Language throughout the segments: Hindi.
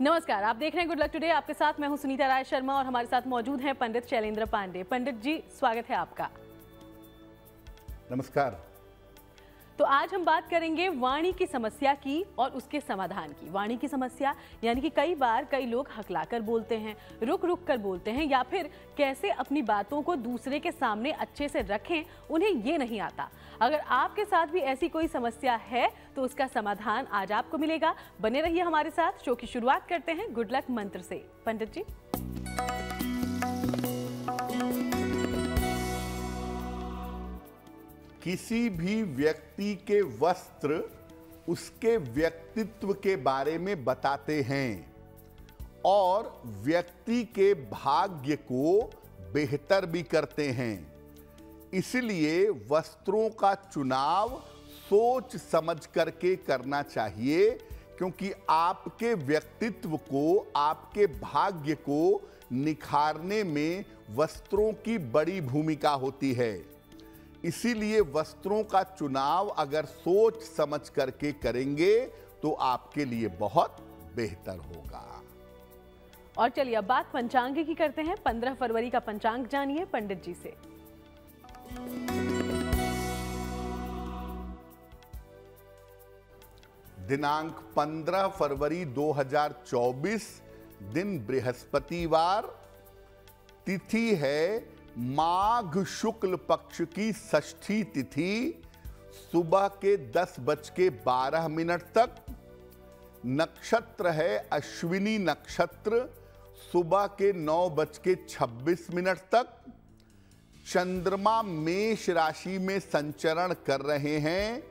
नमस्कार, आप देख रहे हैं गुड लक टुडे। आपके साथ मैं हूं सुनीता राय शर्मा और हमारे साथ मौजूद हैं पंडित शैलेंद्र पांडे। पंडित जी, स्वागत है आपका। नमस्कार। तो आज हम बात करेंगे वाणी की समस्या की और उसके समाधान की। वाणी की समस्या यानी कि कई बार कई लोग हकलाकर बोलते हैं, रुक रुक कर बोलते हैं, या फिर कैसे अपनी बातों को दूसरे के सामने अच्छे से रखें, उन्हें ये नहीं आता। अगर आपके साथ भी ऐसी कोई समस्या है तो उसका समाधान आज आपको मिलेगा। बने रहिए हमारे साथ। शो की शुरुआत करते हैं गुड लक मंत्र से। पंडित जी, किसी भी व्यक्ति के वस्त्र उसके व्यक्तित्व के बारे में बताते हैं और व्यक्ति के भाग्य को बेहतर भी करते हैं। इसलिए वस्त्रों का चुनाव सोच समझ करके करना चाहिए, क्योंकि आपके व्यक्तित्व को, आपके भाग्य को निखारने में वस्त्रों की बड़ी भूमिका होती है। इसीलिए वस्त्रों का चुनाव अगर सोच समझ करके करेंगे तो आपके लिए बहुत बेहतर होगा। और चलिए अब बात पंचांग की करते हैं। 15 फरवरी का पंचांग जानिए पंडित जी से। दिनांक 15 फरवरी 2024, दिन बृहस्पतिवार, तिथि है माघ शुक्ल पक्ष की षष्ठी तिथि, सुबह के 10:12 तक। नक्षत्र है अश्विनी नक्षत्र, सुबह के 9:26 तक। चंद्रमा मेष राशि में संचरण कर रहे हैं।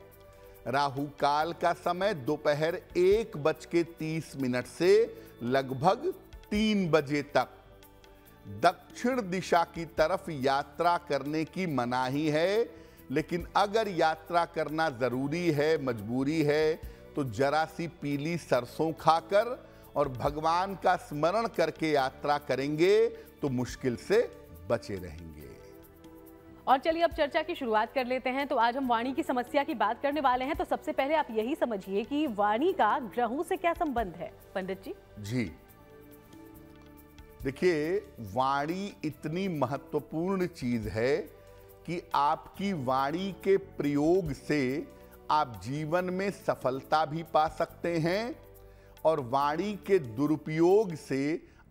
राहु काल का समय दोपहर 1:30 से लगभग 3 बजे तक। दक्षिण दिशा की तरफ यात्रा करने की मनाही है, लेकिन अगर यात्रा करना जरूरी है, मजबूरी है, तो जरा सी पीली सरसों खाकर और भगवान का स्मरण करके यात्रा करेंगे तो मुश्किल से बचे रहेंगे। और चलिए अब चर्चा की शुरुआत कर लेते हैं। तो आज हम वाणी की समस्या की बात करने वाले हैं। तो सबसे पहले आप यही समझिए कि वाणी का ग्रहों से क्या संबंध है पंडित जी? जी देखिए, वाणी इतनी महत्वपूर्ण चीज है कि आपकी वाणी के प्रयोग से आप जीवन में सफलता भी पा सकते हैं और वाणी के दुरुपयोग से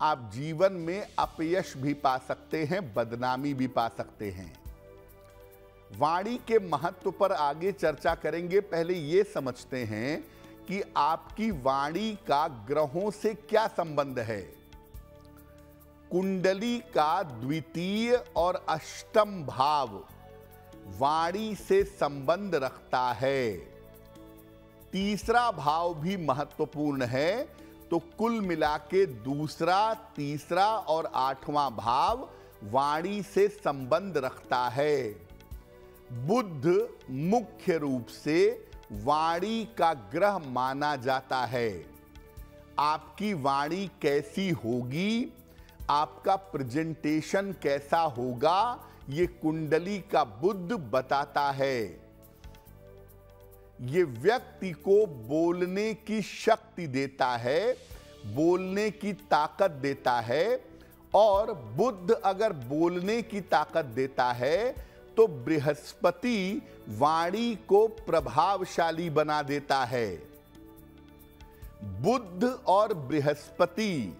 आप जीवन में अपयश भी पा सकते हैं, बदनामी भी पा सकते हैं। वाणी के महत्व पर आगे चर्चा करेंगे। पहले ये समझते हैं कि आपकी वाणी का ग्रहों से क्या संबंध है। कुंडली का द्वितीय और अष्टम भाव वाणी से संबंध रखता है। तीसरा भाव भी महत्वपूर्ण है, तो कुल मिला के दूसरा, तीसरा और 8वां भाव वाणी से संबंध रखता है। बुध मुख्य रूप से वाणी का ग्रह माना जाता है। आपकी वाणी कैसी होगी, आपका प्रेजेंटेशन कैसा होगा, ये कुंडली का बुध बताता है। ये व्यक्ति को बोलने की शक्ति देता है, बोलने की ताकत देता है। और बुध अगर बोलने की ताकत देता है तो बृहस्पति वाणी को प्रभावशाली बना देता है। बुध और बृहस्पति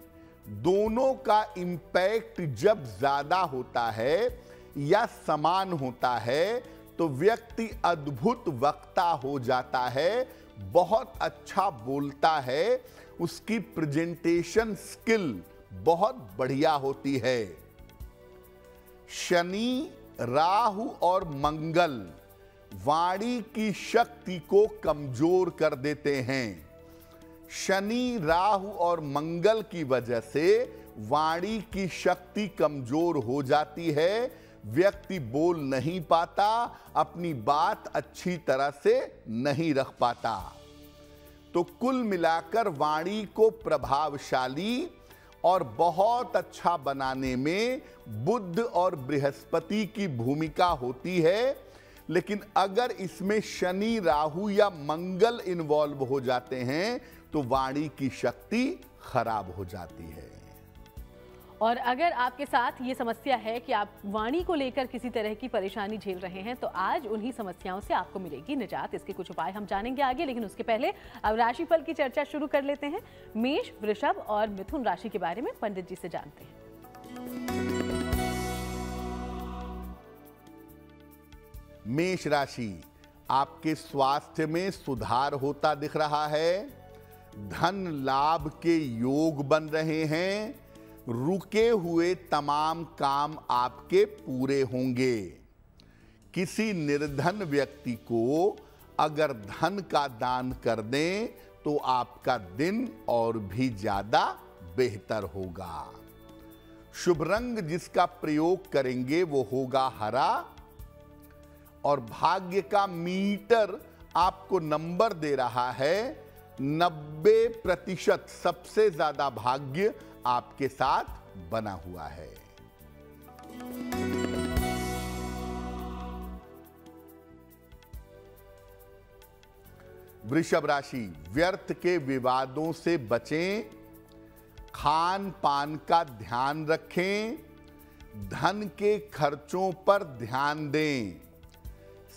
दोनों का इंपैक्ट जब ज्यादा होता है या समान होता है तो व्यक्ति अद्भुत वक्ता हो जाता है, बहुत अच्छा बोलता है, उसकी प्रेजेंटेशन स्किल बहुत बढ़िया होती है। शनि, राहु और मंगल वाणी की शक्ति को कमजोर कर देते हैं। शनि, राहु और मंगल की वजह से वाणी की शक्ति कमजोर हो जाती है। व्यक्ति बोल नहीं पाता, अपनी बात अच्छी तरह से नहीं रख पाता। तो कुल मिलाकर वाणी को प्रभावशाली और बहुत अच्छा बनाने में बुध और बृहस्पति की भूमिका होती है। लेकिन अगर इसमें शनि, राहु या मंगल इन्वॉल्व हो जाते हैं तो वाणी की शक्ति खराब हो जाती है। और अगर आपके साथ ये समस्या है कि आप वाणी को लेकर किसी तरह की परेशानी झेल रहे हैं, तो आज उन्हीं समस्याओं से आपको मिलेगी निजात। इसके कुछ उपाय हम जानेंगे आगे, लेकिन उसके पहले अब राशिफल की चर्चा शुरू कर लेते हैं। मेष, वृषभ और मिथुन राशि के बारे में पंडित जी से जानते हैं। मेष राशि, आपके स्वास्थ्य में सुधार होता दिख रहा है। धन लाभ के योग बन रहे हैं। रुके हुए तमाम काम आपके पूरे होंगे। किसी निर्धन व्यक्ति को अगर धन का दान कर दें तो आपका दिन और भी ज्यादा बेहतर होगा। शुभ रंग जिसका प्रयोग करेंगे वो होगा हरा। और भाग्य का मीटर आपको नंबर दे रहा है 90%। सबसे ज्यादा भाग्य आपके साथ बना हुआ है। वृषभ राशि, व्यर्थ के विवादों से बचें। खान पान का ध्यान रखें। धन के खर्चों पर ध्यान दें।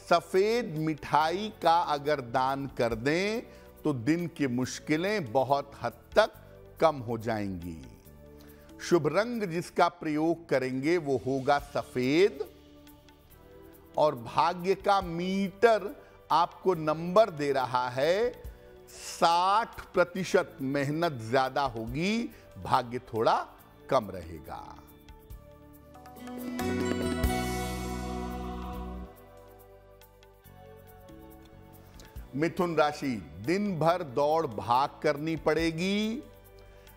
सफेद मिठाई का अगर दान कर दें तो दिन की मुश्किलें बहुत हद तक कम हो जाएंगी। शुभ रंग जिसका प्रयोग करेंगे वो होगा सफेद। और भाग्य का मीटर आपको नंबर दे रहा है 60%। मेहनत ज्यादा होगी, भाग्य थोड़ा कम रहेगा। मिथुन राशि, दिन भर दौड़ भाग करनी पड़ेगी।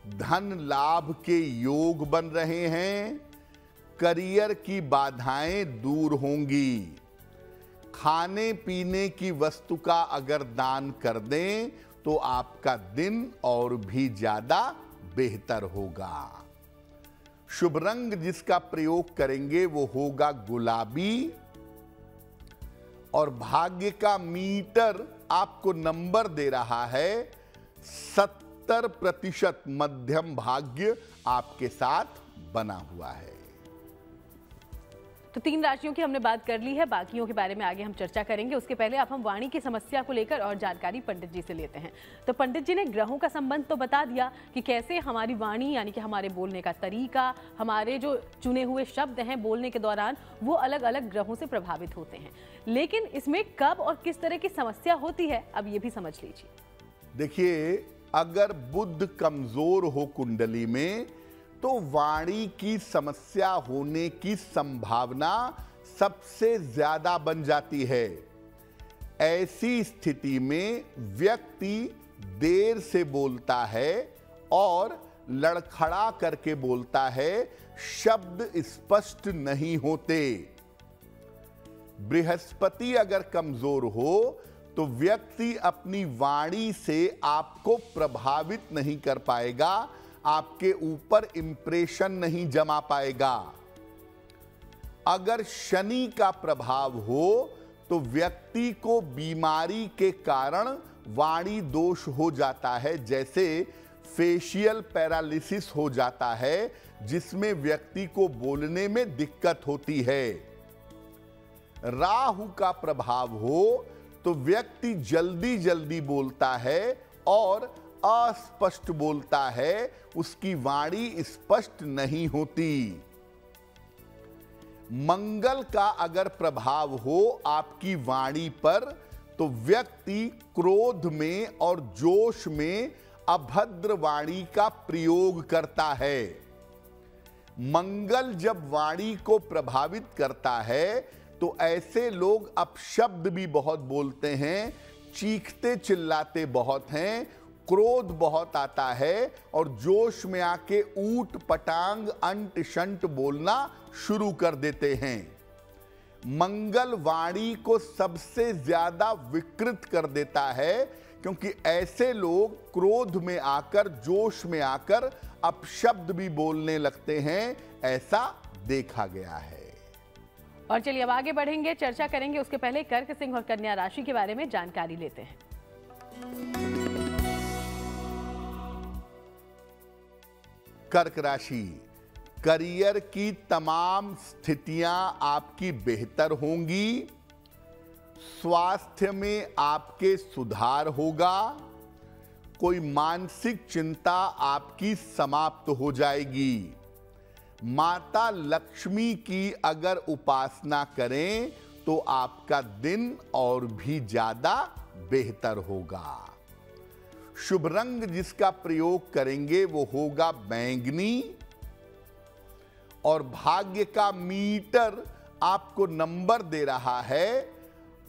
धन लाभ के योग बन रहे हैं। करियर की बाधाएं दूर होंगी। खाने पीने की वस्तु का अगर दान कर दें तो आपका दिन और भी ज्यादा बेहतर होगा। शुभ रंग जिसका प्रयोग करेंगे वो होगा गुलाबी। और भाग्य का मीटर आपको नंबर दे रहा है 70%। मध्यम भाग्य आपके साथ बना हुआ है। तो 3 राशियों की हमने बात कर ली है, बाकियों के बारे में आगे हम चर्चा करेंगे। उसके पहले अब हम वाणी की समस्या को लेकर और जानकारी पंडित जी से लेते हैं। तो पंडित जी ने ग्रहों का संबंध तो बता दिया कि कैसे हमारी वाणी यानी कि हमारे बोलने का तरीका, हमारे जो चुने हुए शब्द हैं बोलने के दौरान, वो अलग अलग ग्रहों से प्रभावित होते हैं। लेकिन इसमें कब और किस तरह की समस्या होती है, अब ये भी समझ लीजिए। देखिए, अगर बुध कमजोर हो कुंडली में तो वाणी की समस्या होने की संभावना सबसे ज्यादा बन जाती है। ऐसी स्थिति में व्यक्ति देर से बोलता है और लड़खड़ा करके बोलता है। शब्द स्पष्ट नहीं होते। बृहस्पति अगर कमजोर हो तो व्यक्ति अपनी वाणी से आपको प्रभावित नहीं कर पाएगा, आपके ऊपर इंप्रेशन नहीं जमा पाएगा। अगर शनि का प्रभाव हो तो व्यक्ति को बीमारी के कारण वाणी दोष हो जाता है, जैसे फेशियल पैरालिसिस हो जाता है, जिसमें व्यक्ति को बोलने में दिक्कत होती है। राहु का प्रभाव हो तो व्यक्ति जल्दी जल्दी बोलता है और अस्पष्ट बोलता है, उसकी वाणी स्पष्ट नहीं होती। मंगल का अगर प्रभाव हो आपकी वाणी पर तो व्यक्ति क्रोध में और जोश में अभद्र वाणी का प्रयोग करता है। मंगल जब वाणी को प्रभावित करता है तो ऐसे लोग अपशब्द भी बहुत बोलते हैं, चीखते चिल्लाते बहुत हैं, क्रोध बहुत आता है और जोश में आके ऊट पटांग अंट शंट बोलना शुरू कर देते हैं। मंगल वाणी को सबसे ज्यादा विकृत कर देता है, क्योंकि ऐसे लोग क्रोध में आकर, जोश में आकर अपशब्द भी बोलने लगते हैं। ऐसा देखा गया है। और चलिए अब आगे बढ़ेंगे, चर्चा करेंगे। उसके पहले कर्क, सिंह और कन्या राशि के बारे में जानकारी लेते हैं। कर्क राशि, करियर की तमाम स्थितियां आपकी बेहतर होंगी। स्वास्थ्य में आपके सुधार होगा। कोई मानसिक चिंता आपकी समाप्त हो जाएगी। माता लक्ष्मी की अगर उपासना करें तो आपका दिन और भी ज्यादा बेहतर होगा। शुभ रंग जिसका प्रयोग करेंगे वो होगा बैंगनी। और भाग्य का मीटर आपको नंबर दे रहा है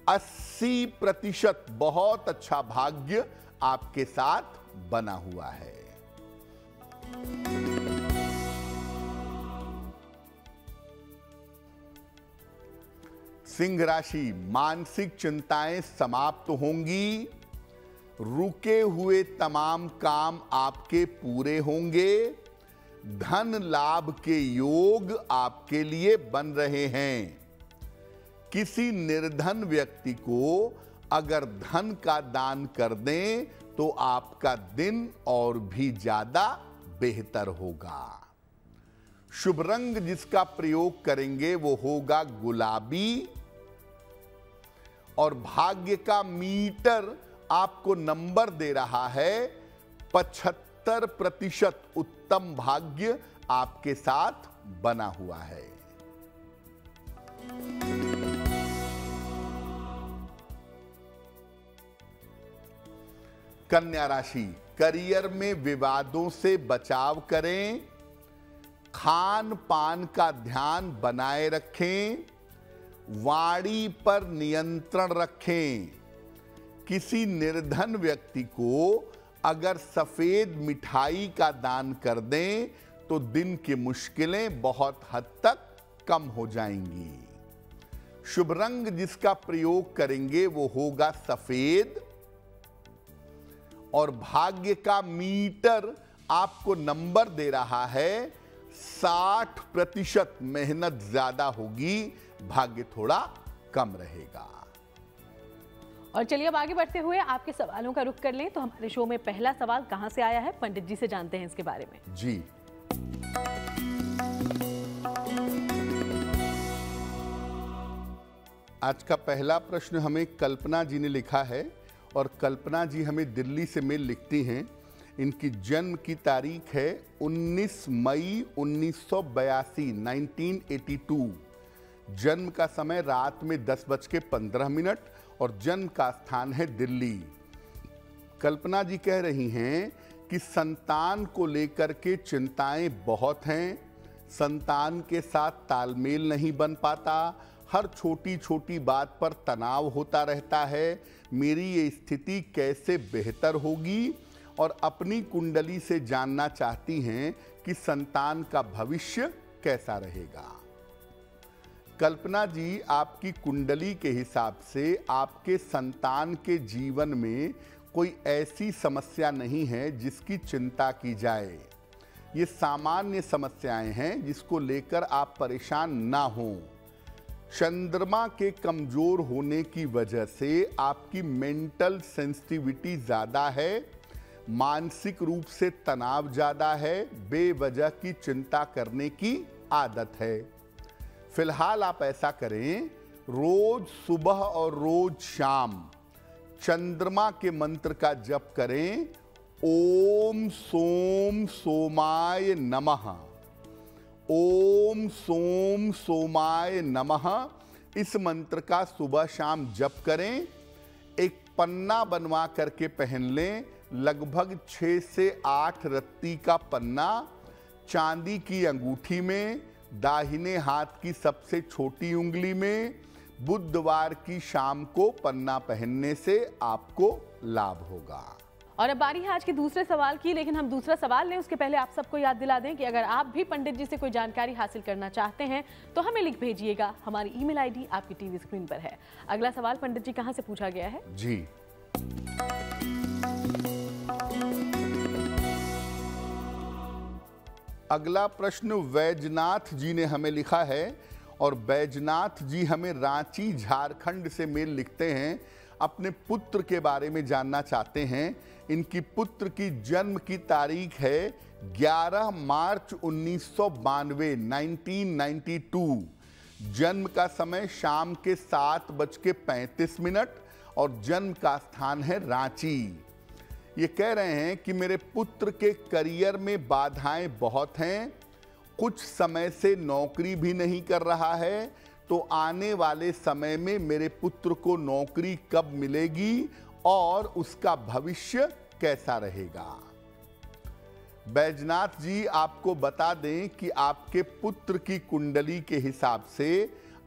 80%। बहुत अच्छा भाग्य आपके साथ बना हुआ है। सिंह राशि, मानसिक चिंताएं समाप्त होंगी। रुके हुए तमाम काम आपके पूरे होंगे। धन लाभ के योग आपके लिए बन रहे हैं। किसी निर्धन व्यक्ति को अगर धन का दान कर दें तो आपका दिन और भी ज्यादा बेहतर होगा। शुभ रंग जिसका प्रयोग करेंगे वो होगा गुलाबी। और भाग्य का मीटर आपको नंबर दे रहा है 75%। उत्तम भाग्य आपके साथ बना हुआ है। कन्या राशि, करियर में विवादों से बचाव करें। खान पान का ध्यान बनाए रखें। वाणी पर नियंत्रण रखें। किसी निर्धन व्यक्ति को अगर सफेद मिठाई का दान कर दें तो दिन की मुश्किलें बहुत हद तक कम हो जाएंगी। शुभ रंग जिसका प्रयोग करेंगे वो होगा सफेद। और भाग्य का मीटर आपको नंबर दे रहा है 60%। मेहनत ज्यादा होगी, भाग्य थोड़ा कम रहेगा। और चलिए अब आगे बढ़ते हुए आपके सवालों का रुख कर लें। तो हमारे शो में पहला सवाल कहां से आया है, पंडित जी से जानते हैं इसके बारे में। जी, आज का पहला प्रश्न हमें कल्पना जी ने लिखा है। और कल्पना जी हमें दिल्ली से मेल लिखती हैं। इनकी जन्म की तारीख है 19 मई 1982, 1982। जन्म का समय रात में 10:15 और जन्म का स्थान है दिल्ली। कल्पना जी कह रही हैं कि संतान को लेकर के चिंताएं बहुत हैं। संतान के साथ तालमेल नहीं बन पाता। हर छोटी छोटी बात पर तनाव होता रहता है। मेरी ये स्थिति कैसे बेहतर होगी? और अपनी कुंडली से जानना चाहती हैं कि संतान का भविष्य कैसा रहेगा। कल्पना जी, आपकी कुंडली के हिसाब से आपके संतान के जीवन में कोई ऐसी समस्या नहीं है जिसकी चिंता की जाए। ये सामान्य समस्याएं हैं जिसको लेकर आप परेशान ना हों। चंद्रमा के कमजोर होने की वजह से आपकी मेंटल सेंसिटिविटी ज़्यादा है। मानसिक रूप से तनाव ज़्यादा है। बेवजह की चिंता करने की आदत है। फिलहाल आप ऐसा करें, रोज सुबह और रोज शाम चंद्रमा के मंत्र का जप करें। ओम सोम सोमाय नमः, ओम सोम सोमाय नमः। इस मंत्र का सुबह शाम जप करें। एक पन्ना बनवा करके पहन लें। लगभग 6 से 8 रत्ती का पन्ना, चांदी की अंगूठी में, दाहिने हाथ की सबसे छोटी उंगली में। बुधवार की शाम को पन्ना पहनने से आपको लाभ होगा। और अब बारी है आज के दूसरे सवाल की। लेकिन हम दूसरा सवाल लें उसके पहले आप सबको याद दिला दें कि अगर आप भी पंडित जी से कोई जानकारी हासिल करना चाहते हैं तो हमें लिख भेजिएगा। हमारी ईमेल आईडी आपकी टीवी स्क्रीन पर है। अगला सवाल पंडित जी कहां से पूछा गया है? जी, अगला प्रश्न वैजनाथ जी ने हमें लिखा है। और बैजनाथ जी हमें रांची झारखंड से मेल लिखते हैं। अपने पुत्र के बारे में जानना चाहते हैं। इनकी पुत्र की जन्म की तारीख है 11 मार्च 1992, 1992। जन्म का समय शाम के 7:35 और जन्म का स्थान है रांची। ये कह रहे हैं कि मेरे पुत्र के करियर में बाधाएं बहुत हैं, कुछ समय से नौकरी भी नहीं कर रहा है, तो आने वाले समय में मेरे पुत्र को नौकरी कब मिलेगी और उसका भविष्य कैसा रहेगा। बैजनाथ जी, आपको बता दें कि आपके पुत्र की कुंडली के हिसाब से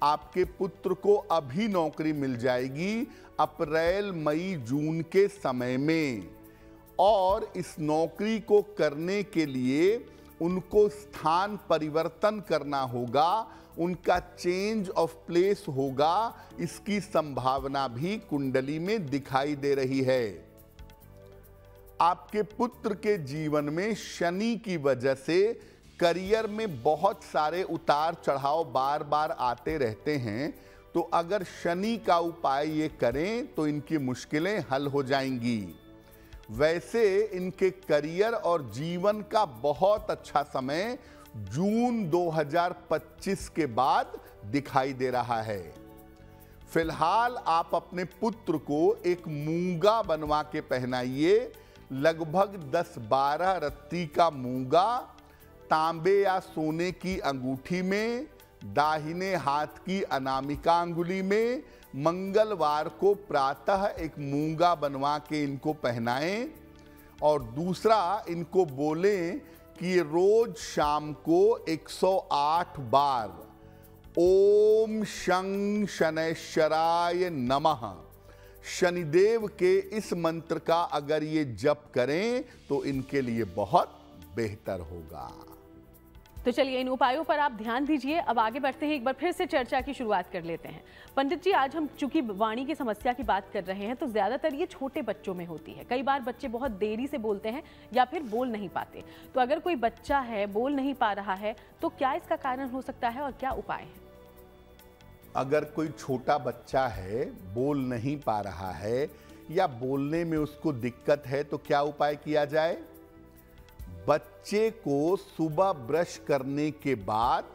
आपके पुत्र को अभी नौकरी मिल जाएगी अप्रैल, मई, जून के समय में, और इस नौकरी को करने के लिए उनको स्थान परिवर्तन करना होगा, उनका चेंज ऑफ प्लेस होगा। इसकी संभावना भी कुंडली में दिखाई दे रही है। आपके पुत्र के जीवन में शनि की वजह से करियर में बहुत सारे उतार चढ़ाव बार बार आते रहते हैं, तो अगर शनि का उपाय ये करें तो इनकी मुश्किलें हल हो जाएंगी। वैसे इनके करियर और जीवन का बहुत अच्छा समय जून 2025 के बाद दिखाई दे रहा है। फिलहाल आप अपने पुत्र को एक मूंगा बनवा के पहनाइए, लगभग 10-12 रत्ती का मूंगा, तांबे या सोने की अंगूठी में, दाहिने हाथ की अनामिका अंगुली में। मंगलवार को प्रातः एक मूंगा बनवा के इनको पहनाएं, और दूसरा इनको बोलें कि रोज शाम को 108 बार ओम शं शनैश्चराय नमः, शनिदेव के इस मंत्र का अगर ये जप करें तो इनके लिए बहुत बेहतर होगा। तो चलिए, इन उपायों पर आप ध्यान दीजिए। अब आगे बढ़ते हैं, एक बार फिर से चर्चा की शुरुआत कर लेते हैं। पंडित जी, आज हम चूंकि वाणी की समस्या की बात कर रहे हैं, तो ज्यादातर ये छोटे बच्चों में होती है। कई बार बच्चे बहुत देरी से बोलते हैं या फिर बोल नहीं पाते। तो अगर कोई बच्चा है, बोल नहीं पा रहा है, तो क्या इसका कारण हो सकता है और क्या उपाय है? अगर कोई छोटा बच्चा है, बोल नहीं पा रहा है या बोलने में उसको दिक्कत है, तो क्या उपाय किया जाए? बच्चे को सुबह ब्रश करने के बाद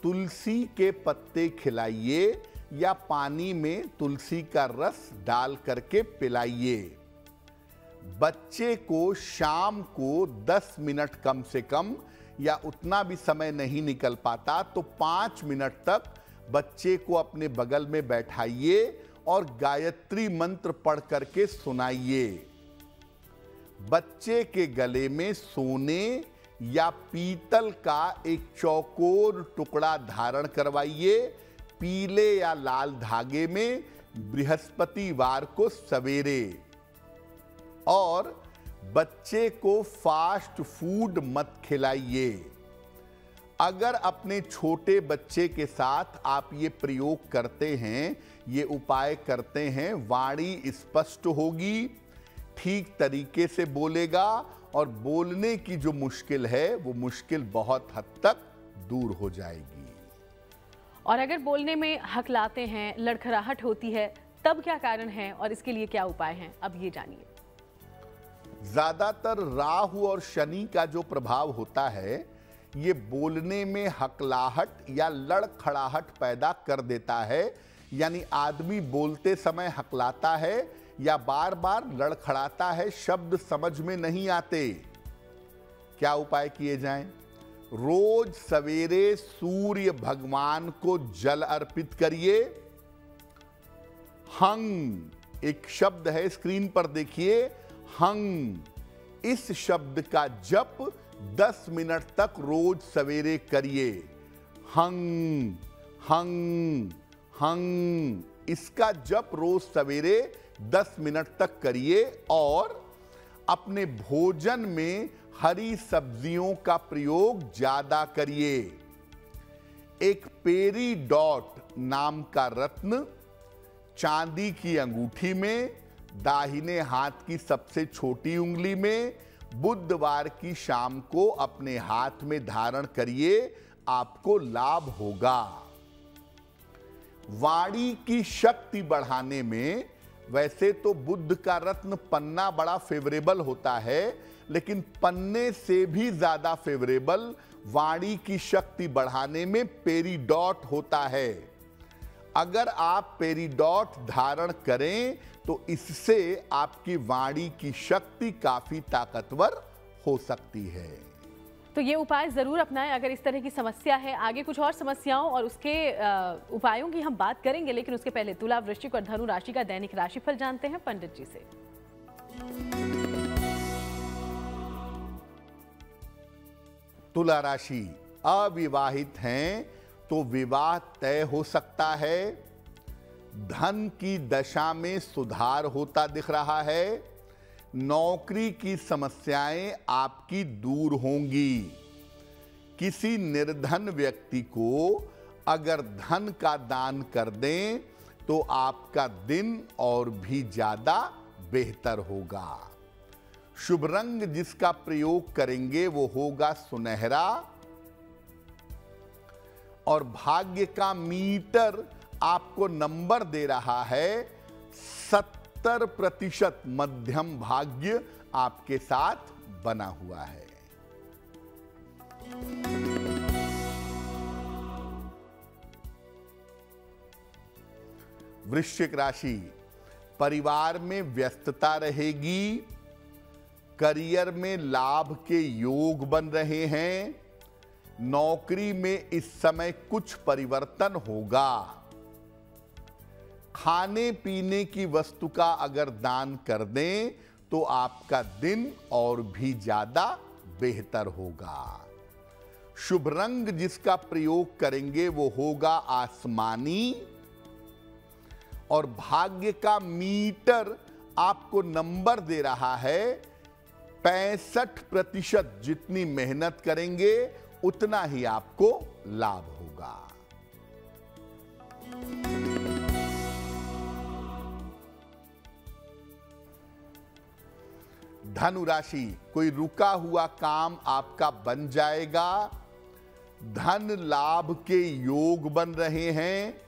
तुलसी के पत्ते खिलाइए या पानी में तुलसी का रस डाल करके पिलाइए। बच्चे को शाम को 10 मिनट कम से कम, या उतना भी समय नहीं निकल पाता तो 5 मिनट तक बच्चे को अपने बगल में बैठाइए और गायत्री मंत्र पढ़ करके सुनाइए। बच्चे के गले में सोने या पीतल का एक चौकोर टुकड़ा धारण करवाइए, पीले या लाल धागे में, बृहस्पतिवार को सवेरे। और बच्चे को फास्ट फूड मत खिलाइए। अगर अपने छोटे बच्चे के साथ आप ये प्रयोग करते हैं, ये उपाय करते हैं, वाणी स्पष्ट होगी, ठीक तरीके से बोलेगा, और बोलने की जो मुश्किल है वो मुश्किल बहुत हद तक दूर हो जाएगी। और अगर बोलने में हकलाते हैं, लड़खड़ाहट होती है, तब क्या कारण है और इसके लिए क्या उपाय हैं? अब ये जानिए। ज्यादातर राहु और शनि का जो प्रभाव होता है, ये बोलने में हकलाहट या लड़खड़ाहट पैदा कर देता है। यानी आदमी बोलते समय हकलाता है या बार बार लड़खड़ाता है, शब्द समझ में नहीं आते। क्या उपाय किए जाएं? रोज सवेरे सूर्य भगवान को जल अर्पित करिए। हंग एक शब्द है, स्क्रीन पर देखिए, हंग। इस शब्द का जप 10 मिनट तक रोज सवेरे करिए। हंग हंग हंग, इसका जप रोज सवेरे 10 मिनट तक करिए। और अपने भोजन में हरी सब्जियों का प्रयोग ज्यादा करिए। एक पेरी डॉट नाम का रत्न चांदी की अंगूठी में, दाहिने हाथ की सबसे छोटी उंगली में, बुधवार की शाम को अपने हाथ में धारण करिए, आपको लाभ होगा। वाणी की शक्ति बढ़ाने में वैसे तो बुद्ध का रत्न पन्ना बड़ा फेवरेबल होता है, लेकिन पन्ने से भी ज्यादा फेवरेबल वाणी की शक्ति बढ़ाने में पेरिडॉट होता है। अगर आप पेरिडॉट धारण करें तो इससे आपकी वाणी की शक्ति काफी ताकतवर हो सकती है। तो ये उपाय जरूर अपनाएं अगर इस तरह की समस्या है। आगे कुछ और समस्याओं और उसके उपायों की हम बात करेंगे, लेकिन उसके पहले तुला, वृश्चिक और धनु राशि का दैनिक राशिफल जानते हैं पंडित जी से। तुला राशि, अविवाहित हैं तो विवाह तय हो सकता है। धन की दशा में सुधार होता दिख रहा है। नौकरी की समस्याएं आपकी दूर होंगी। किसी निर्धन व्यक्ति को अगर धन का दान कर दें तो आपका दिन और भी ज्यादा बेहतर होगा। शुभ रंग जिसका प्रयोग करेंगे वो होगा सुनहरा, और भाग्य का मीटर आपको नंबर दे रहा है 70% मध्यम भाग्य आपके साथ बना हुआ है। वृश्चिक राशि, परिवार में व्यस्तता रहेगी। करियर में लाभ के योग बन रहे हैं। नौकरी में इस समय कुछ परिवर्तन होगा। खाने पीने की वस्तु का अगर दान कर दें तो आपका दिन और भी ज्यादा बेहतर होगा। शुभ रंग जिसका प्रयोग करेंगे वो होगा आसमानी, और भाग्य का मीटर आपको नंबर दे रहा है 65%। जितनी मेहनत करेंगे उतना ही आपको लाभ होगा। धनु राशि, कोई रुका हुआ काम आपका बन जाएगा। धन लाभ के योग बन रहे हैं।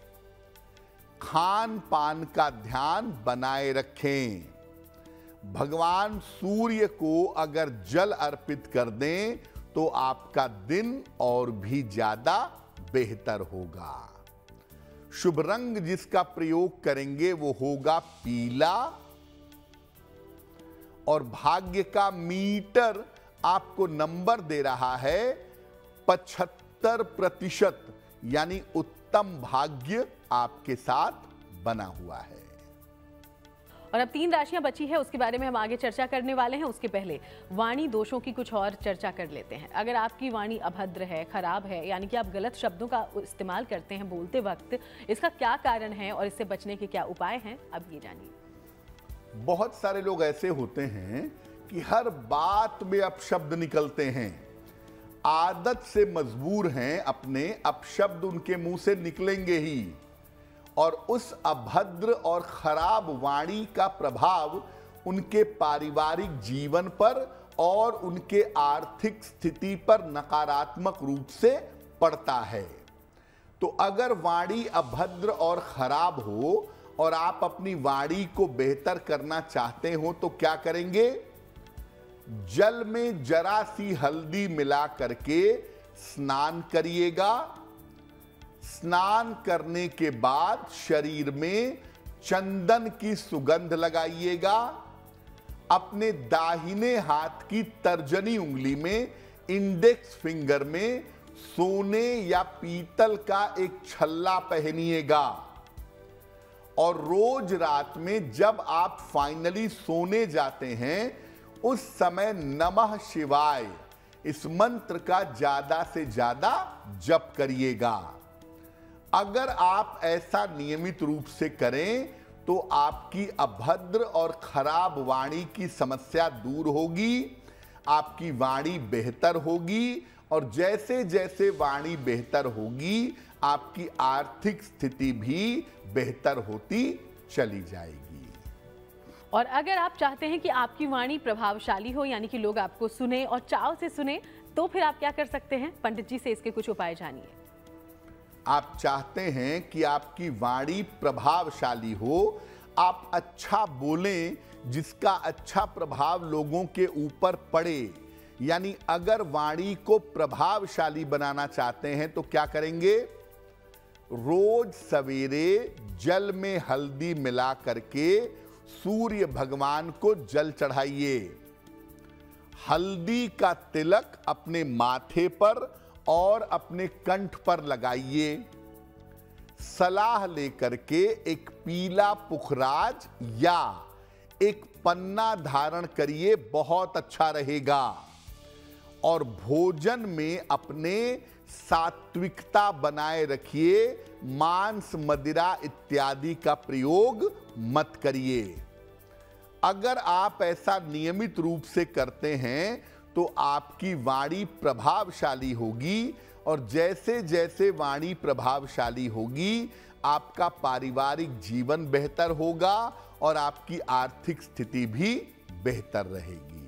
खान पान का ध्यान बनाए रखें। भगवान सूर्य को अगर जल अर्पित कर दें तो आपका दिन और भी ज्यादा बेहतर होगा। शुभ रंग जिसका प्रयोग करेंगे वो होगा पीला, और भाग्य का मीटर आपको नंबर दे रहा है 75%, यानी उत्तम भाग्य आपके साथ बना हुआ है। और अब 3 राशियां बची है, उसके बारे में हम आगे चर्चा करने वाले हैं। उसके पहले वाणी दोषों की कुछ और चर्चा कर लेते हैं। अगर आपकी वाणी अभद्र है, खराब है, यानी कि आप गलत शब्दों का इस्तेमाल करते हैं बोलते वक्त, इसका क्या कारण है और इससे बचने के क्या उपाय हैं, अब ये जानिए। बहुत सारे लोग ऐसे होते हैं कि हर बात में अपशब्द निकलते हैं। आदत से मजबूर हैं अपने, अपशब्द उनके मुंह से निकलेंगे ही, और उस अभद्र और खराब वाणी का प्रभाव उनके पारिवारिक जीवन पर और उनके आर्थिक स्थिति पर नकारात्मक रूप से पड़ता है। तो अगर वाणी अभद्र और खराब हो और आप अपनी वाणी को बेहतर करना चाहते हो तो क्या करेंगे? जल में जरा सी हल्दी मिला करके स्नान करिएगा। स्नान करने के बाद शरीर में चंदन की सुगंध लगाइएगा। अपने दाहिने हाथ की तर्जनी उंगली में, इंडेक्स फिंगर में सोने या पीतल का एक छल्ला पहनिएगा, और रोज रात में जब आप फाइनली सोने जाते हैं उस समय नमः शिवाय इस मंत्र का ज्यादा से ज्यादा जप करिएगा। अगर आप ऐसा नियमित रूप से करें तो आपकी अभद्र और खराब वाणी की समस्या दूर होगी, आपकी वाणी बेहतर होगी, और जैसे जैसे वाणी बेहतर होगी आपकी आर्थिक स्थिति भी बेहतर होती चली जाएगी। और अगर आप चाहते हैं कि आपकी वाणी प्रभावशाली हो, यानी कि लोग आपको सुने और चाव से सुने, तो फिर आप क्या कर सकते हैं? पंडित जी से इसके कुछ उपाय जानिए। आप चाहते हैं कि आपकी वाणी प्रभावशाली हो, आप अच्छा बोलें जिसका अच्छा प्रभाव लोगों के ऊपर पड़े। यानी अगर वाणी को प्रभावशाली बनाना चाहते हैं तो क्या करेंगे? रोज सवेरे जल में हल्दी मिला करके सूर्य भगवान को जल चढ़ाइए। हल्दी का तिलक अपने माथे पर और अपने कंठ पर लगाइए। सलाह लेकर के एक पीला पुखराज या एक पन्ना धारण करिए, बहुत अच्छा रहेगा। और भोजन में अपने सात्विकता बनाए रखिए, मांस मदिरा इत्यादि का प्रयोग मत करिए। अगर आप ऐसा नियमित रूप से करते हैं तो आपकी वाणी प्रभावशाली होगी, और जैसे जैसे वाणी प्रभावशाली होगी आपका पारिवारिक जीवन बेहतर होगा और आपकी आर्थिक स्थिति भी बेहतर रहेगी।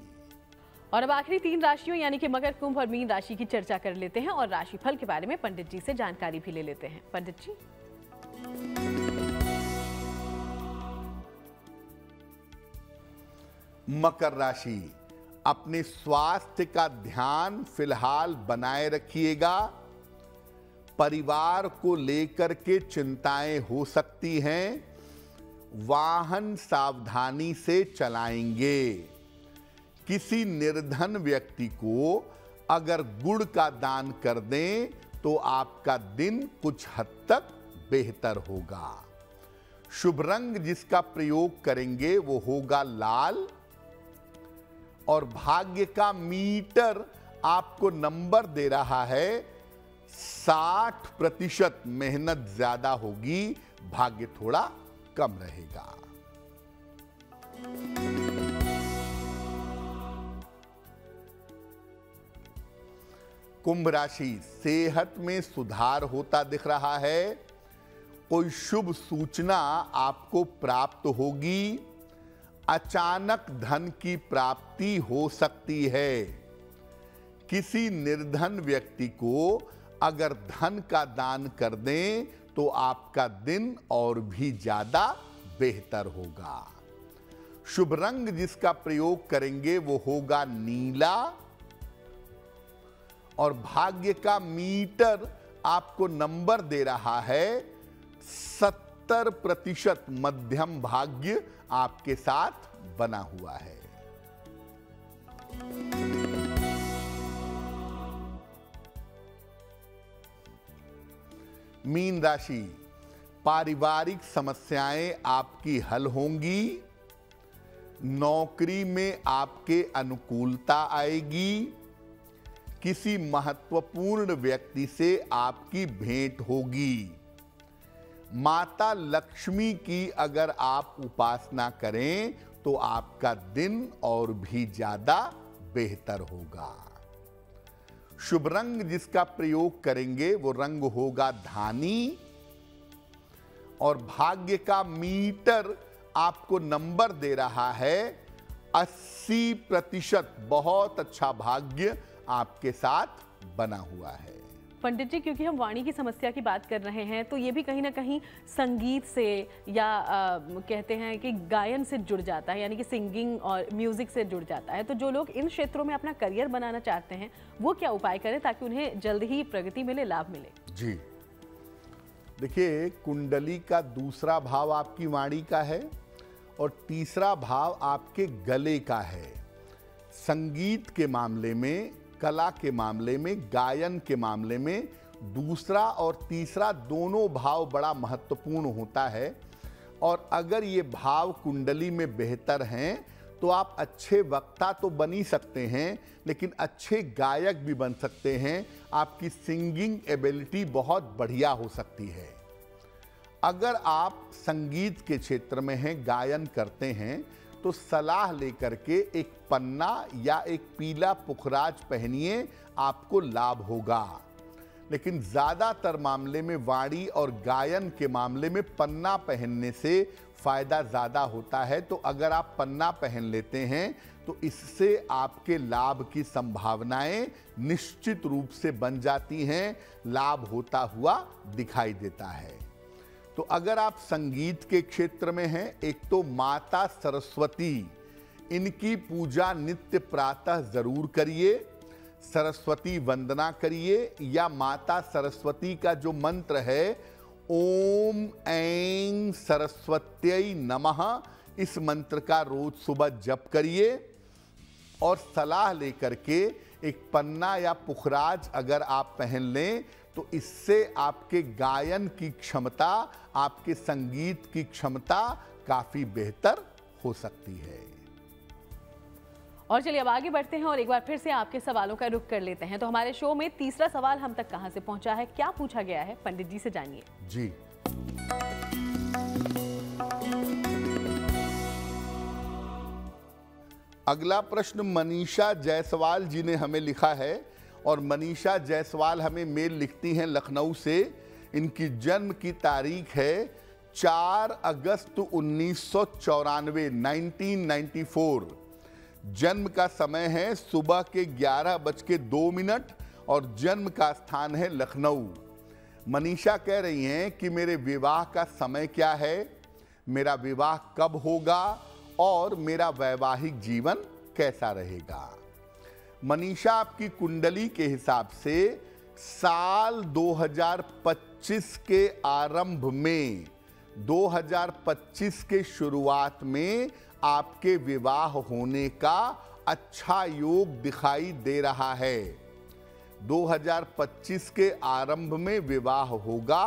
और अब आखिरी 3 राशियों यानी कि मकर, कुंभ और मीन राशि की चर्चा कर लेते हैं और राशिफल के बारे में पंडित जी से जानकारी भी ले लेते हैं। पंडित जी, मकर राशि, अपने स्वास्थ्य का ध्यान फिलहाल बनाए रखिएगा। परिवार को लेकर के चिंताएं हो सकती हैं। वाहन सावधानी से चलाएंगे। किसी निर्धन व्यक्ति को अगर गुड़ का दान कर दें तो आपका दिन कुछ हद तक बेहतर होगा। शुभ रंग जिसका प्रयोग करेंगे वो होगा लाल, और भाग्य का मीटर आपको नंबर दे रहा है 60%। मेहनत ज्यादा होगी, भाग्य थोड़ा कम रहेगा। कुंभ राशि, सेहत में सुधार होता दिख रहा है। कोई शुभ सूचना आपको प्राप्त होगी। अचानक धन की प्राप्ति हो सकती है। किसी निर्धन व्यक्ति को अगर धन का दान कर दें तो आपका दिन और भी ज्यादा बेहतर होगा। शुभ रंग जिसका प्रयोग करेंगे वो होगा नीला, और भाग्य का मीटर आपको नंबर दे रहा है 70%। मध्यम भाग्य आपके साथ बना हुआ है। मीन राशि, पारिवारिक समस्याएं आपकी हल होंगी। नौकरी में आपके अनुकूलता आएगी। किसी महत्वपूर्ण व्यक्ति से आपकी भेंट होगी। माता लक्ष्मी की अगर आप उपासना करें तो आपका दिन और भी ज्यादा बेहतर होगा। शुभ रंग जिसका प्रयोग करेंगे वो रंग होगा धानी, और भाग्य का मीटर आपको नंबर दे रहा है 80%। बहुत अच्छा भाग्य आपके साथ बना हुआ है। पंडित जी, क्योंकि हम वाणी की समस्या की बात कर रहे हैं तो ये भी कहीं ना कहीं संगीत से या कहते हैं कि गायन से जुड़ जाता है, यानी कि सिंगिंग और म्यूजिक से जुड़ जाता है। तो जो लोग इन क्षेत्रों में अपना करियर बनाना चाहते हैं वो क्या उपाय करें ताकि उन्हें जल्द ही प्रगति मिले, लाभ मिले? जी देखिए, कुंडली का दूसरा भाव आपकी वाणी का है और तीसरा भाव आपके गले का है। संगीत के मामले में, कला के मामले में, गायन के मामले में दूसरा और तीसरा दोनों भाव बड़ा महत्वपूर्ण होता है। और अगर ये भाव कुंडली में बेहतर हैं तो आप अच्छे वक्ता तो बन ही सकते हैं, लेकिन अच्छे गायक भी बन सकते हैं। आपकी सिंगिंग एबिलिटी बहुत बढ़िया हो सकती है। अगर आप संगीत के क्षेत्र में हैं, गायन करते हैं, तो सलाह लेकर के एक पन्ना या एक पीला पुखराज पहनिए, आपको लाभ होगा। लेकिन ज़्यादातर मामले में वाणी और गायन के मामले में पन्ना पहनने से फ़ायदा ज़्यादा होता है। तो अगर आप पन्ना पहन लेते हैं तो इससे आपके लाभ की संभावनाएं निश्चित रूप से बन जाती हैं, लाभ होता हुआ दिखाई देता है। तो तो अगर आप संगीत के क्षेत्र में हैं, एक तो माता सरस्वती, इनकी पूजा नित्य प्रातः जरूर करिए, सरस्वती वंदना करिए, या माता सरस्वती का जो मंत्र है ओम ऐं सरस्वत्यै नमः, इस मंत्र का रोज सुबह जप करिए। और सलाह लेकर के एक पन्ना या पुखराज अगर आप पहन लें तो इससे आपके गायन की क्षमता, आपके संगीत की क्षमता काफी बेहतर हो सकती है। और चलिए अब आगे बढ़ते हैं और एक बार फिर से आपके सवालों का रुख कर लेते हैं। तो हमारे शो में तीसरा सवाल हम तक कहां से पहुंचा है, क्या पूछा गया है, पंडित जी से जानिए। जी, अगला प्रश्न मनीषा जायसवाल जी ने हमें लिखा है, और मनीषा जायसवाल हमें मेल लिखती हैं लखनऊ से। इनकी जन्म की तारीख है 4 अगस्त 1994, 1994। जन्म का समय है सुबह के 11:02 और जन्म का स्थान है लखनऊ। मनीषा कह रही हैं कि मेरे विवाह का समय क्या है, मेरा विवाह कब होगा और मेरा वैवाहिक जीवन कैसा रहेगा। मनीषा, आपकी कुंडली के हिसाब से साल 2025 के आरंभ में, 2025 के शुरुआत में आपके विवाह होने का अच्छा योग दिखाई दे रहा है। 2025 के आरंभ में विवाह होगा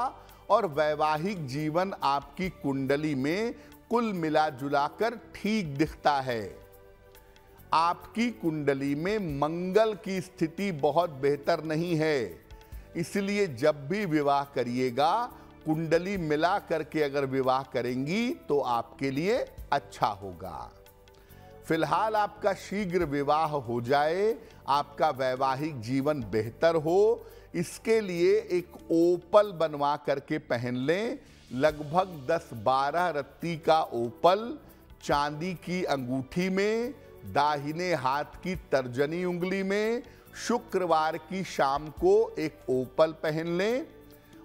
और वैवाहिक जीवन आपकी कुंडली में कुल मिला जुलाकर ठीक दिखता है। आपकी कुंडली में मंगल की स्थिति बहुत बेहतर नहीं है, इसलिए जब भी विवाह करिएगा कुंडली मिला करके अगर विवाह करेंगी तो आपके लिए अच्छा होगा। फिलहाल आपका शीघ्र विवाह हो जाए, आपका वैवाहिक जीवन बेहतर हो, इसके लिए एक ओपल बनवा करके पहन लें। लगभग 10-12 रत्ती का ओपल चांदी की अंगूठी में, दाहिने हाथ की तर्जनी उंगली में, शुक्रवार की शाम को एक ओपल पहन लें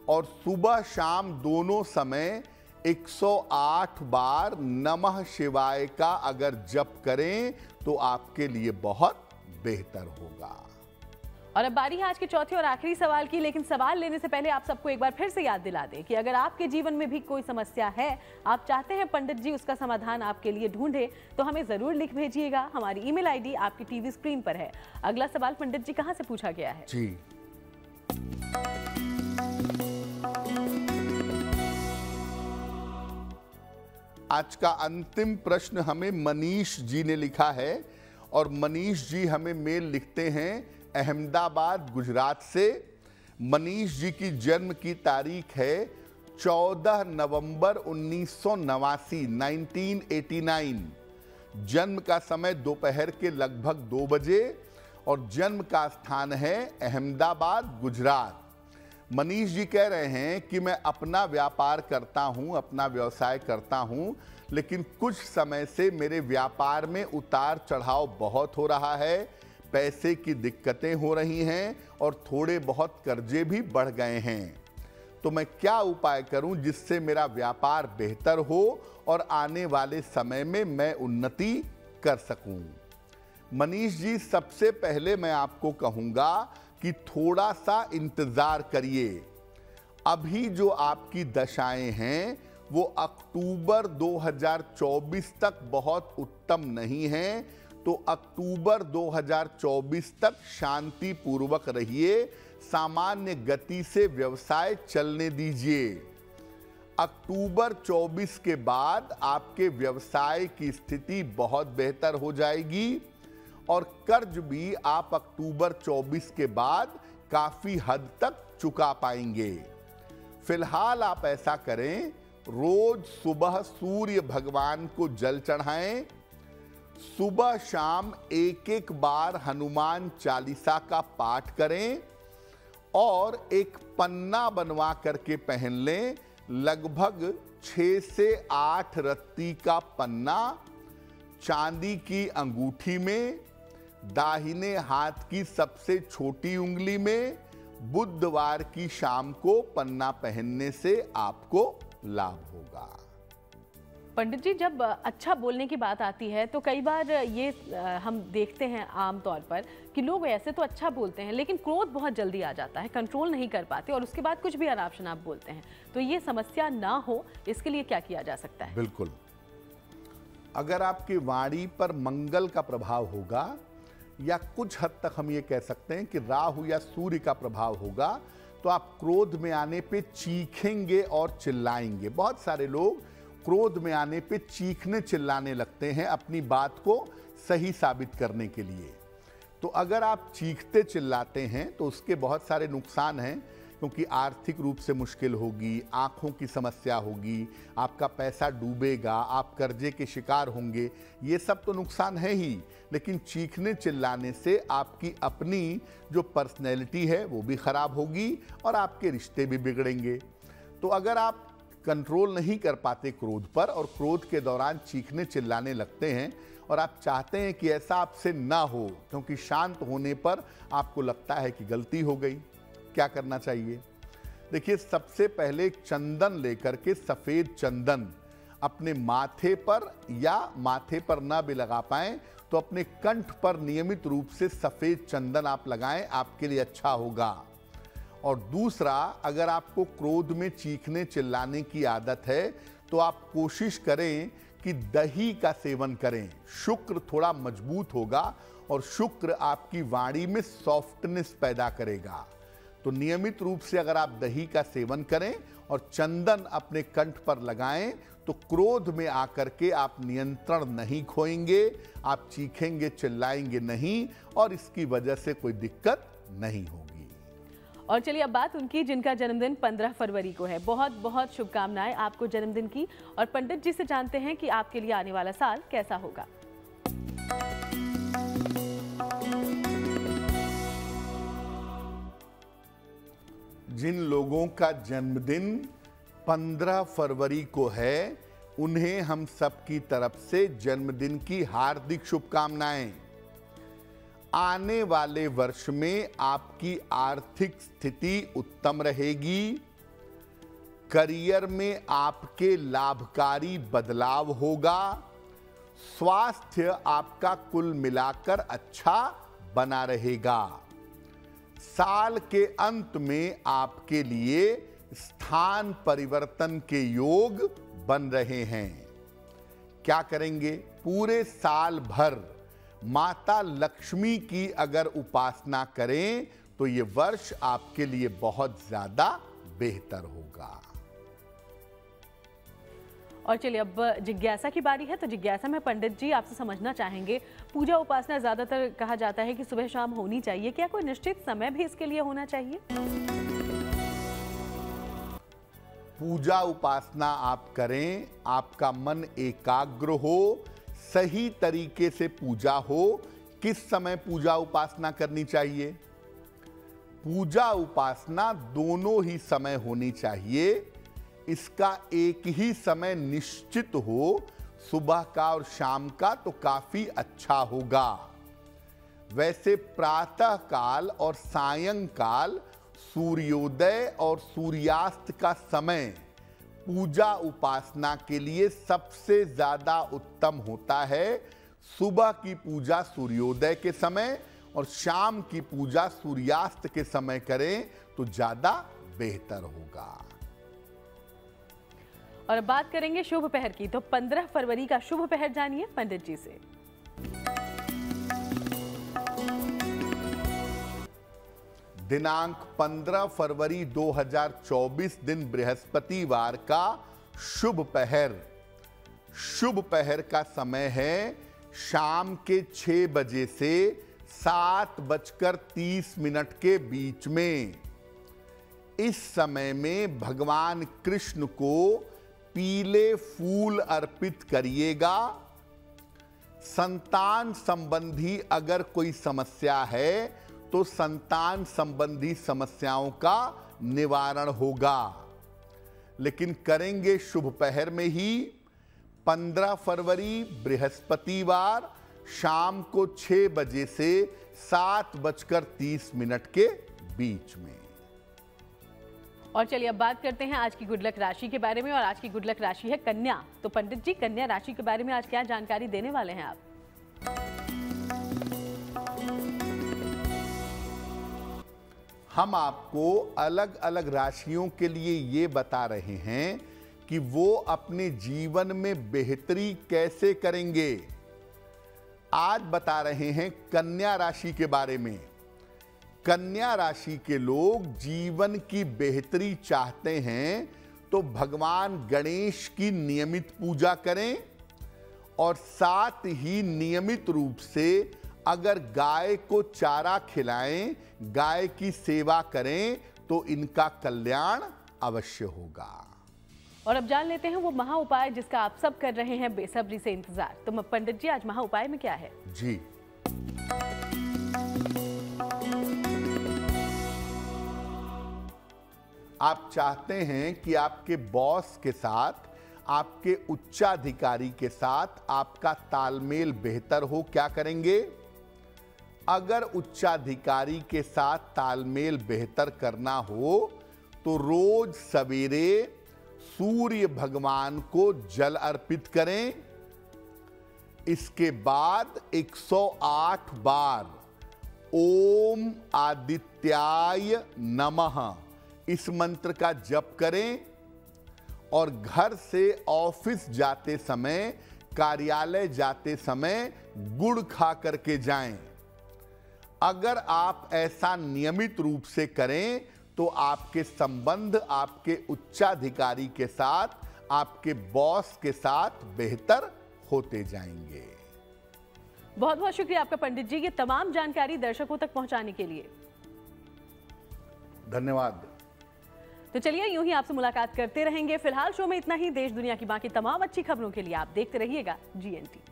और सुबह शाम दोनों समय 108 बार नमः शिवाय का अगर जप करें तो आपके लिए बहुत बेहतर होगा। और अब बारी है आज के चौथे और आखिरी सवाल की, लेकिन सवाल लेने से पहले आप सबको एक बार फिर से याद दिला दें कि अगर आपके जीवन में भी कोई समस्या है, आप चाहते हैं पंडित जी उसका समाधान आपके लिए ढूंढे, तो हमें जरूर लिख भेजिएगा। हमारी ईमेल आईडी आपकी टीवी स्क्रीन पर है। अगला सवाल पंडित जी कहां से पूछा गया है? जी, आज का अंतिम प्रश्न हमें मनीष जी ने लिखा है और मनीष जी हमें मेल लिखते हैं अहमदाबाद, गुजरात से। मनीष जी की जन्म की तारीख है 14 नवंबर 1989, 1989। जन्म का समय दोपहर के लगभग 2 बजे और जन्म का स्थान है अहमदाबाद, गुजरात। मनीष जी कह रहे हैं कि मैं अपना व्यापार करता हूं, अपना व्यवसाय करता हूं, लेकिन कुछ समय से मेरे व्यापार में उतार चढ़ाव बहुत हो रहा है, पैसे की दिक्कतें हो रही हैं और थोड़े बहुत कर्जे भी बढ़ गए हैं। तो मैं क्या उपाय करूं जिससे मेरा व्यापार बेहतर हो और आने वाले समय में मैं उन्नति कर सकूं। मनीष जी, सबसे पहले मैं आपको कहूंगा कि थोड़ा सा इंतजार करिए। अभी जो आपकी दशाएं हैं वो अक्टूबर 2024 तक बहुत उत्तम नहीं हैं, तो अक्टूबर 2024 तक शांति पूर्वक रहिए, सामान्य गति से व्यवसाय चलने दीजिए। अक्टूबर 24 के बाद आपके व्यवसाय की स्थिति बहुत बेहतर हो जाएगी और कर्ज भी आप अक्टूबर 24 के बाद काफी हद तक चुका पाएंगे। फिलहाल आप ऐसा करें, रोज सुबह सूर्य भगवान को जल चढ़ाएं, सुबह शाम एक बार हनुमान चालीसा का पाठ करें और एक पन्ना बनवा करके पहन लें। लगभग 6 से 8 रत्ती का पन्ना चांदी की अंगूठी में, दाहिने हाथ की सबसे छोटी उंगली में, बुधवार की शाम को पन्ना पहनने से आपको लाभ होगा। पंडित जी, जब अच्छा बोलने की बात आती है तो कई बार ये हम देखते हैं आम तौर पर कि लोग ऐसे तो अच्छा बोलते हैं लेकिन क्रोध बहुत जल्दी आ जाता है, कंट्रोल नहीं कर पाते और उसके बाद कुछ भी अनाप शनाप बोलते हैं। तो ये समस्या ना हो इसके लिए क्या किया जा सकता है? बिल्कुल, अगर आपकी वाणी पर मंगल का प्रभाव होगा या कुछ हद तक हम ये कह सकते हैं कि राहु या सूर्य का प्रभाव होगा, तो आप क्रोध में आने पे चीखेंगे और चिल्लाएंगे। बहुत सारे लोग क्रोध में आने पे चीखने चिल्लाने लगते हैं अपनी बात को सही साबित करने के लिए। तो अगर आप चीखते चिल्लाते हैं तो उसके बहुत सारे नुकसान हैं, क्योंकि आर्थिक रूप से मुश्किल होगी, आंखों की समस्या होगी, आपका पैसा डूबेगा, आप कर्जे के शिकार होंगे। ये सब तो नुकसान है ही, लेकिन चीखने चिल्लाने से आपकी अपनी जो पर्सनैलिटी है वो भी खराब होगी और आपके रिश्ते भी बिगड़ेंगे। तो अगर आप कंट्रोल नहीं कर पाते क्रोध पर और क्रोध के दौरान चीखने चिल्लाने लगते हैं और आप चाहते हैं कि ऐसा आपसे ना हो, क्योंकि शांत होने पर आपको लगता है कि गलती हो गई, क्या करना चाहिए? देखिए, सबसे पहले एक चंदन लेकर के, सफेद चंदन अपने माथे पर, या माथे पर ना भी लगा पाएं तो अपने कंठ पर नियमित रूप से सफेद चंदन आप लगाएं, आपके लिए अच्छा होगा। और दूसरा, अगर आपको क्रोध में चीखने चिल्लाने की आदत है तो आप कोशिश करें कि दही का सेवन करें। शुक्र थोड़ा मजबूत होगा और शुक्र आपकी वाणी में सॉफ्टनेस पैदा करेगा। तो नियमित रूप से अगर आप दही का सेवन करें और चंदन अपने कंठ पर लगाएं तो क्रोध में आकर के आप नियंत्रण नहीं खोएंगे, आप चीखेंगे चिल्लाएंगे नहीं और इसकी वजह से कोई दिक्कत नहीं होगी। और चलिए अब बात उनकी जिनका जन्मदिन 15 फरवरी को है। बहुत बहुत शुभकामनाएं आपको जन्मदिन की। और पंडित जी से जानते हैं कि आपके लिए आने वाला साल कैसा होगा। जिन लोगों का जन्मदिन 15 फरवरी को है उन्हें हम सबकी तरफ से जन्मदिन की हार्दिक शुभकामनाएं। आने वाले वर्ष में आपकी आर्थिक स्थिति उत्तम रहेगी, करियर में आपके लाभकारी बदलाव होगा, स्वास्थ्य आपका कुल मिलाकर अच्छा बना रहेगा। साल के अंत में आपके लिए स्थान परिवर्तन के योग बन रहे हैं। क्या करेंगे? पूरे साल भर माता लक्ष्मी की अगर उपासना करें तो ये वर्ष आपके लिए बहुत ज्यादा बेहतर होगा। और चलिए अब जिज्ञासा की बारी है। तो जिज्ञासा में पंडित जी आपसे समझना चाहेंगे, पूजा उपासना ज्यादातर कहा जाता है कि सुबह शाम होनी चाहिए, क्या कोई निश्चित समय भी इसके लिए होना चाहिए? पूजा उपासना आप करें, आपका मन एकाग्र हो, सही तरीके से पूजा हो। किस समय पूजा उपासना करनी चाहिए? पूजा उपासना दोनों ही समय होनी चाहिए। इसका एक ही समय निश्चित हो, सुबह का और शाम का, तो काफी अच्छा होगा। वैसे प्रातः काल और सायंकाल, सूर्योदय और सूर्यास्त का समय पूजा उपासना के लिए सबसे ज्यादा उत्तम होता है। सुबह की पूजा सूर्योदय के समय और शाम की पूजा सूर्यास्त के समय करें तो ज्यादा बेहतर होगा। और अब बात करेंगे शुभ पहर की। तो 15 फरवरी का शुभ पहर जानिए पंडित जी से। दिनांक 15 फरवरी 2024 दिन बृहस्पतिवार का शुभ पहर। शुभ पहर का समय है शाम के 6 बजे से 7:30 के बीच में। इस समय में भगवान कृष्ण को पीले फूल अर्पित करिएगा। संतान संबंधी अगर कोई समस्या है तो संतान संबंधी समस्याओं का निवारण होगा। लेकिन करेंगे शुभ पहर में ही 15 फरवरी बृहस्पतिवार शाम को 6 बजे से 7:30 के बीच में। और चलिए अब बात करते हैं आज की गुड लक राशि के बारे में, और आज की गुड लक राशि है कन्या। तो पंडित जी, कन्या राशि के बारे में आज क्या जानकारी देने वाले हैं आप? हम आपको अलग अलग राशियों के लिए ये बता रहे हैं कि वो अपने जीवन में बेहतरी कैसे करेंगे। आज बता रहे हैं कन्या राशि के बारे में। कन्या राशि के लोग जीवन की बेहतरी चाहते हैं तो भगवान गणेश की नियमित पूजा करें, और साथ ही नियमित रूप से अगर गाय को चारा खिलाएं, गाय की सेवा करें तो इनका कल्याण अवश्य होगा। और अब जान लेते हैं वो महा उपाय जिसका आप सब कर रहे हैं बेसब्री से इंतजार। तो पंडित जी, आज महा उपाय में क्या है? जी, आप चाहते हैं कि आपके बॉस के साथ, आपके उच्चाधिकारी के साथ आपका तालमेल बेहतर हो। क्या करेंगे? अगर उच्चाधिकारी के साथ तालमेल बेहतर करना हो तो रोज सवेरे सूर्य भगवान को जल अर्पित करें। इसके बाद 108 बार ओम आदित्याय नमः इस मंत्र का जप करें, और घर से ऑफिस जाते समय, कार्यालय जाते समय गुड़ खा करके जाएं। अगर आप ऐसा नियमित रूप से करें तो आपके संबंध आपके उच्चाधिकारी के साथ, आपके बॉस के साथ बेहतर होते जाएंगे। बहुत बहुत शुक्रिया आपका पंडित जी, ये तमाम जानकारी दर्शकों तक पहुंचाने के लिए। धन्यवाद। तो चलिए यूं ही आपसे मुलाकात करते रहेंगे। फिलहाल शो में इतना ही। देश दुनिया की बाकी तमाम अच्छी खबरों के लिए आप देखते रहिएगा GNT।